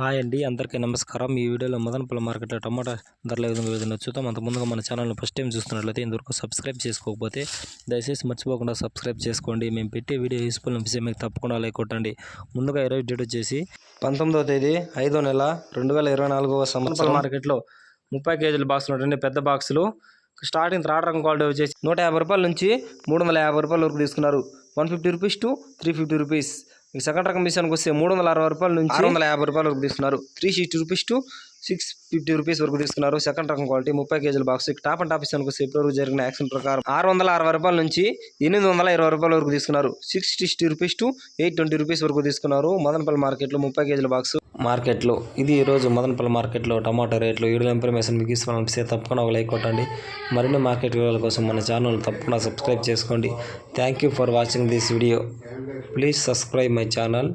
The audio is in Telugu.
హాయ్ అండి, అందరికీ నమస్కారం. ఈ వీడియోలో మదనపల్లి మార్కెట్లో టమాటా ధరల విధంగా చూద్దాం. అంత ముందుగా మన ఛానల్ని ఫస్ట్ టైం చూస్తున్నట్లయితే ఇంతవరకు సబ్స్క్రైబ్ చేసుకోకపోతే దయచేసి మర్చిపోకుండా సబ్స్క్రైబ్ చేసుకోండి. మేము పెట్టే వీడియో యూస్ఫుల్ అనిపిస్తే మీకు తప్పకుండా లైక్ కొట్టండి. ముందుగా ఈరోజు డేట్ వచ్చేసి 19వ తేదీ 5వ నెల 2024వ సంవత్సరం. మార్కెట్లో 30 కేజీల బాక్సులు ఉంటాయండి. పెద్ద బాక్సులు స్టార్టింగ్ థర్డ్ రకం క్వాలిటీ వచ్చేసి 150 రూపాయల నుంచి 350 రూపాయల వరకు తీసుకున్నారు. 150 రూపీస్ టు 350 రూపీస్. సెకండ్ రకం విషయానికి వస్తే 360 రూపాయల నుంచి 650 రూపాయల వరకు తీసుకున్నారు. 360 రూపీస్ టు 650 రూపీస్ వరకు తీసుకున్నారు. సెకండ్ రకం క్వాలిటీ 30 కేజీల బాక్స్. టాప్ అండ్ టాప్ విషయానికి వస్తే ఇప్పటివరకు జరిగిన యాక్షన్ ప్రకారం 660 రూపాయల నుంచి 820 రూపాయల వరకు తీసుకున్నారు. 660 రూపీస్ టు 820 రూపీస్ వరకు తీసుకున్నారు. మదనపల్లి మార్కెట్లో 30 కేజీల బాక్స్ మార్కెట్లో. ఇది ఈరోజు మదనపల్లి మార్కెట్లో టమాటా రేట్లు. వీడియో ఇన్ఫర్మేషన్ మీకు ఇష్టమనిపిస్తే తప్పకుండా ఒక లైక్ కొట్టండి. మరిన్ని మార్కెట్ వివరాల కోసం మన ఛానల్ తప్పకుండా సబ్స్క్రైబ్ చేసుకోండి. Thank you for watching this video. Please subscribe my channel.